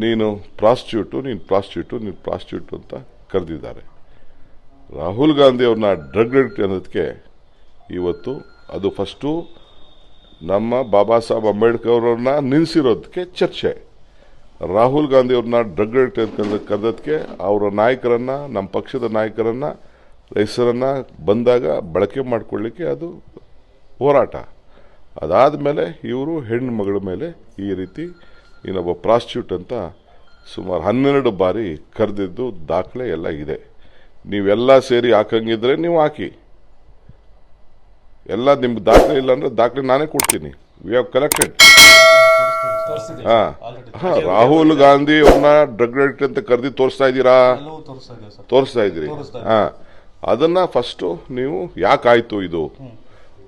ನೀನು ಪ್ರಾಸ್ಟಿಟ್ಯೂಟ್ ಅಂತ ಕರೆದಿದ್ದಾರೆ. ರಾಹುಲ್ ಗಾಂಧಿ ಅವ್ರನ್ನ ಡ್ರಗ್ ಅಡಿಕ್ಟ್ ಅನ್ನೋದಕ್ಕೆ ಇವತ್ತು ಅದು ಫಸ್ಟು ನಮ್ಮ ಬಾಬಾ ಸಾಹೇಬ್ ಅಂಬೇಡ್ಕರ್ ಅವ್ರನ್ನ ನಿಲ್ಲಿಸಿರೋದಕ್ಕೆ ಚರ್ಚೆ. ರಾಹುಲ್ ಗಾಂಧಿ ಅವ್ರನ್ನ ಡ್ರಗ್ ಅಡಿಕ್ಟ್ ಅಂತ ಕರೆದಕ್ಕೆ ಅವರ ನಾಯಕರನ್ನು, ನಮ್ಮ ಪಕ್ಷದ ನಾಯಕರನ್ನು ಹೆಸರನ್ನು ಬಂದಾಗ ಬಳಕೆ ಮಾಡಿಕೊಳ್ಳಿಕ್ಕೆ ಅದು ಹೋರಾಟ. ಅದಾದ ಮೇಲೆ ಇವರು ಹೆಣ್ಣು ಮಗಳ ಮೇಲೆ ಈ ರೀತಿ ಇನ್ನೊಬ್ಬ ಪ್ರಾಸ್ಟಿಟ್ಯೂಟ್ ಅಂತ ಸುಮಾರು 12 ಬಾರಿ ಕರೆದಿದ್ದು ದಾಖಲೆ ಎಲ್ಲ ಇದೆ. ನೀವೆಲ್ಲ ಸೇರಿ ಹಾಕಂಗಿದ್ರೆ ನೀವು ಹಾಕಿ, ಎಲ್ಲ ನಿಮ್ಗೆ ದಾಖಲೆ ಇಲ್ಲ ಅಂದರೆ ದಾಖಲೆ ನಾನೇ ಕೊಡ್ತೀನಿ. We have collected. Rahul Gandhi ಅವ್ರನ್ನ ಡ್ರಗ್ ಅಡಿಕ್ಟ್ ಅಂತ ಕರೆದಿ ತೋರಿಸ್ತಾ ಇದ್ದೀರಾ? ತೋರಿಸ್ತಾ ಇದ್ದೀರಿ. ಅದನ್ನ ಫಸ್ಟು ನೀವು ಯಾಕಾಯ್ತು ಇದು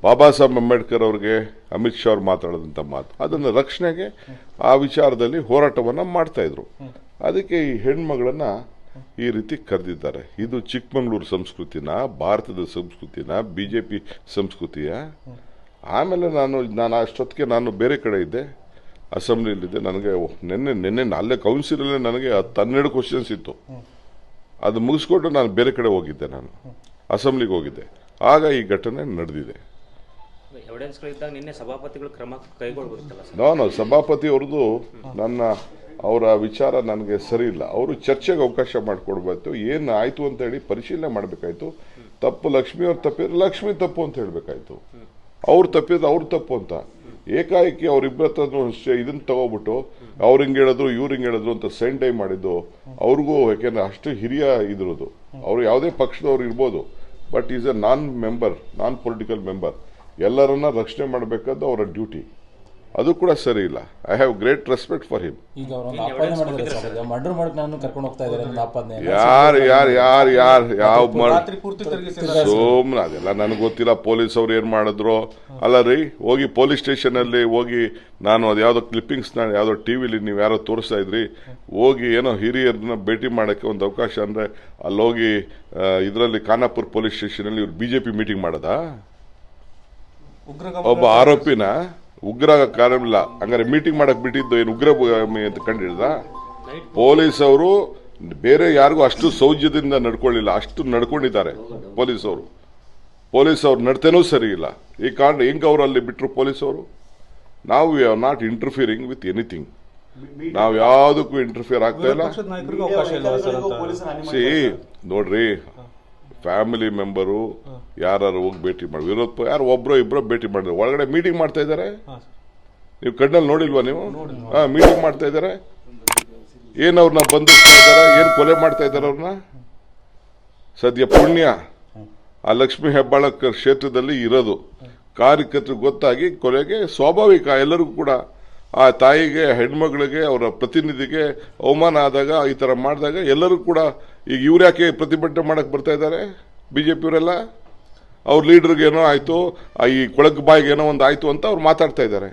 ಬಾಬಾ ಸಾಹೇಬ್ ಅಂಬೇಡ್ಕರ್ ಅವ್ರಿಗೆ ಅಮಿತ್ ಶಾ ಅವ್ರು ಮಾತಾಡಿದಂಥ ಮಾತು, ಅದನ್ನು ರಕ್ಷಣೆಗೆ ಆ ವಿಚಾರದಲ್ಲಿ ಹೋರಾಟವನ್ನು ಮಾಡ್ತಾ ಇದ್ರು. ಅದಕ್ಕೆ ಈ ಹೆಣ್ಮಗಳನ್ನ ಈ ರೀತಿ ಕರೆದಿದ್ದಾರೆ. ಇದು ಚಿಕ್ಕಮಗಳೂರು ಸಂಸ್ಕೃತಿನ, ಭಾರತದ ಸಂಸ್ಕೃತಿನ, BJP ಸಂಸ್ಕೃತಿಯ. ಆಮೇಲೆ ನಾನು ಅಷ್ಟೊತ್ತಿಗೆ ನಾನು ಬೇರೆ ಕಡೆ ಇದ್ದೆ, ಅಸೆಂಬ್ಲಿಯಲ್ಲಿದ್ದೆ. ನನಗೆ ನಿನ್ನೆ ಅಲ್ಲೇ ಕೌನ್ಸಿಲಲ್ಲೇ ನನಗೆ 12 ಕ್ವಶನ್ಸ್ ಇತ್ತು. ಅದು ಮುಗಿಸ್ಕೊಂಡು ನಾನು ಬೇರೆ ಕಡೆ ಹೋಗಿದ್ದೆ, ನಾನು ಅಸೆಂಬ್ಲಿಗೆ ಹೋಗಿದ್ದೆ. ಆಗ ಈ ಘಟನೆ ನಡೆದಿದೆ. ನಾನು ಸಭಾಪತಿ ಅವ್ರದ್ದು ಅವರ ವಿಚಾರ ನನಗೆ ಸರಿ ಇಲ್ಲ. ಅವರು ಚರ್ಚೆಗೆ ಅವಕಾಶ ಮಾಡಿಕೊಡ್ಬೇಕು. ಏನು ಆಯಿತು ಅಂತ ಹೇಳಿ ಪರಿಶೀಲನೆ ಮಾಡಬೇಕಾಯ್ತು. ತಪ್ಪು ಲಕ್ಷ್ಮಿ ಅವ್ರು ತಪ್ಪಿದ್ರೆ ಲಕ್ಷ್ಮಿ ತಪ್ಪು ಅಂತ ಹೇಳಬೇಕಾಯ್ತು. ಅವ್ರು ತಪ್ಪಿದ್ರೆ ಅವ್ರು ತಪ್ಪು ಅಂತ ಏಕಾಏಕಿ ಅವ್ರಿಬ್ಬರ ಹತ್ರ ಇದನ್ನು ತಗೋಬಿಟ್ಟು ಅವ್ರು ಹಿಂಗೆ ಹೇಳಿದ್ರು ಇವ್ರು ಹಿಂಗೆ ಹೇಳಿದ್ರು ಅಂತ ಸೆಂಡ್ ಮಾಡಿದ್ದು ಅವ್ರಿಗೂ. ಯಾಕೆಂದ್ರೆ ಅಷ್ಟು ಹಿರಿಯ ಇದ್ರದು. ಅವರು ಯಾವುದೇ ಪಕ್ಷದವ್ರು ಇರ್ಬೋದು, but is a non political member. ಎಲ್ಲರನ್ನ ರಕ್ಷಣೆ ಮಾಡಬೇಕಾದ್ದು ಅವರ ಡ್ಯೂಟಿ. ಅದು ಕೂಡ ಸರಿ ಇಲ್ಲ. I have great respect for him. ಸೋಮ್ನ ಅದೆಲ್ಲ ನನಗೆ ಗೊತ್ತಿಲ್ಲ. ಪೊಲೀಸ್ ಅವ್ರು ಏನ್ ಮಾಡಿದ್ರು ಅಲ್ಲ ರೀ. ಹೋಗಿ ಪೊಲೀಸ್ ಸ್ಟೇಷನ್ ಅಲ್ಲಿ ಹೋಗಿ, ನಾನು ಅದು ಯಾವ್ದೋ ಕ್ಲಿಪ್ಪಿಂಗ್ಸ್ ಯಾವ್ದೋ ಟಿವಿಲಿ ನೀವು ಯಾರೋ ತೋರಿಸ್ತಾ ಇದ್ರಿ, ಹೋಗಿ ಏನೋ ಹಿರಿಯರನ್ನ ಭೇಟಿ ಮಾಡಕ್ಕೆ ಒಂದು ಅವಕಾಶ ಅಂದ್ರೆ ಅಲ್ಲಿ ಹೋಗಿ ಇದರಲ್ಲಿ ಖಾನಾಪುರ್ ಪೊಲೀಸ್ ಸ್ಟೇಷನ್ ಅಲ್ಲಿ ಇವ್ರು BJP ಮೀಟಿಂಗ್ ಮಾಡದ? ಒಬ್ಬ ಆರೋಪಿನ ಉಗ್ರ ಕಾರಣ ಇಲ್ಲ ಹಂಗಾರೆ ಮೀಟಿಂಗ್ ಮಾಡಕ್ ಬಿಟ್ಟಿದ್ದು ಏನು ಉಗ್ರ ಅಂತ ಕಂಡಿಡ್ದ? ಪೊಲೀಸ್ ಅವರು ಬೇರೆ ಯಾರಿಗೂ ಅಷ್ಟು ಸೌಜ್ಯದಿಂದ ನಡ್ಕೊಳ್ಳಿಲ್ಲ, ಅಷ್ಟು ನಡ್ಕೊಂಡಿದ್ದಾರೆ ಪೊಲೀಸ್ ಅವ್ರು ನಡ್ತೇನೂ ಸರಿ ಇಲ್ಲ. ಈ ಕಾರಣ ಹೆಂಗ್ ಅವ್ರು ಅಲ್ಲಿ ಬಿಟ್ರು ಪೊಲೀಸ್ ಅವರು? ನಾವು we are not interfering with anything. ನಾವು ಯಾವುದಕ್ಕೂ ಇಂಟರ್ಫಿಯರ್ ಆಗ್ತಾ ಇಲ್ಲ. ನೋಡ್ರಿ, ಫ್ಯಾಮಿಲಿ ಮೆಂಬರು ಯಾರು ಹೋಗಿ ಭೇಟಿ ಮಾಡಿ, ಯಾರು ಒಬ್ರು ಇಬ್ಬರು ಭೇಟಿ ಮಾಡಿದ್ರು. ಒಳಗಡೆ ಮೀಟಿಂಗ್ ಮಾಡ್ತಾ ಇದ್ದಾರೆ. ನೀವು ಕಣ್ಣಲ್ಲಿ ನೋಡಿಲ್ವಾ ನೀವು? ಮೀಟಿಂಗ್ ಮಾಡ್ತಾ ಇದ್ದಾರೆ. ಏನ್ ಅವ್ರನ್ನ ಬಂಧಿಸ್ತಾ ಇದಾರೆ, ಏನ್ ಕೊಲೆ ಮಾಡ್ತಾ ಇದ್ದಾರೆ ಅವ್ರನ್ನ? ಸದ್ಯ ಪುಣ್ಯ ಆ ಲಕ್ಷ್ಮೀ ಹೆಬ್ಬಾಳಕರ್ ಕ್ಷೇತ್ರದಲ್ಲಿ ಇರೋದು. ಕಾರ್ಯಕರ್ತರಿಗೆ ಗೊತ್ತಾಗಿ ಕೊಲೆಗೆ ಸ್ವಾಭಾವಿಕ. ಎಲ್ಲರಿಗೂ ಕೂಡ ಆ ತಾಯಿಗೆ, ಹೆಣ್ಮಗಳಿಗೆ, ಅವರ ಪ್ರತಿನಿಧಿಗೆ ಅವಮಾನ ಆದಾಗ, ಈ ತರ ಮಾಡಿದಾಗ ಎಲ್ಲರೂ ಕೂಡ ಈಗ ಇವ್ರು ಯಾಕೆ ಪ್ರತಿಭಟನೆ ಮಾಡಕ್ ಬರ್ತಾ ಇದ್ದಾರೆ? BJP ಅವರೆಲ್ಲ ಅವ್ರ ಲೀಡರ್ಗೆ ಏನೋ ಆಯ್ತು, ಈ ಕೊಳಕ್ ಬಾಯಿಗೆ ಏನೋ ಒಂದು ಆಯ್ತು ಅಂತ ಅವ್ರು ಮಾತಾಡ್ತಾ ಇದ್ದಾರೆ.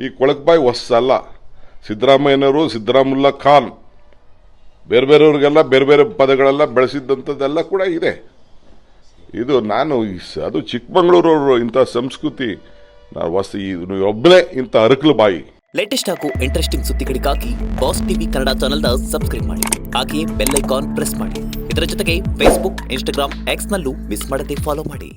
ಈ ಕೊಳಕ್ ಬಾಯಿ ಹೊಸಲ್ಲ. ಸಿದ್ದರಾಮಯ್ಯನವರು, ಸಿದ್ದರಾಮುಲ್ಲಾ ಖಾನ್, ಬೇರೆಯವ್ರಿಗೆಲ್ಲ ಬೇರೆ ಪದಗಳೆಲ್ಲ ಬೆಳೆಸಿದ್ದಂಥದ್ದೆಲ್ಲ ಕೂಡ ಇದೆ. ಇದು ಅದು ಚಿಕ್ಕಮಗಳೂರವರು ಇಂಥ ಸಂಸ್ಕೃತಿ ಒಬ್ಬನೇ ಇಂಥ ಅರಕಲು ಬಾಯಿ. ಲೇಟೆಸ್ಟ್ ಹಾಗೂ ಇಂಟ್ರೆಸ್ಟಿಂಗ್ ಸುದ್ದಿಗಳಿಗಾಗಿ ಬಾಸ್ ಟಿವಿ ಕನ್ನಡ ಚಾನೆಲ್ನ ಸಬ್ಸ್ಕ್ರೈಬ್ ಮಾಡಿ. ಹಾಗೆಯೇ ಬೆಲ್ ಐಕಾನ್ ಪ್ರೆಸ್ ಮಾಡಿ. ಇದರ ಜೊತೆಗೆ ಫೇಸ್ಬುಕ್, ಇನ್ಸ್ಟಾಗ್ರಾಮ್, ಎಕ್ಸ್ ನಲ್ಲೂ ಮಿಸ್ ಮಾಡದೆ ಫಾಲೋ ಮಾಡಿ.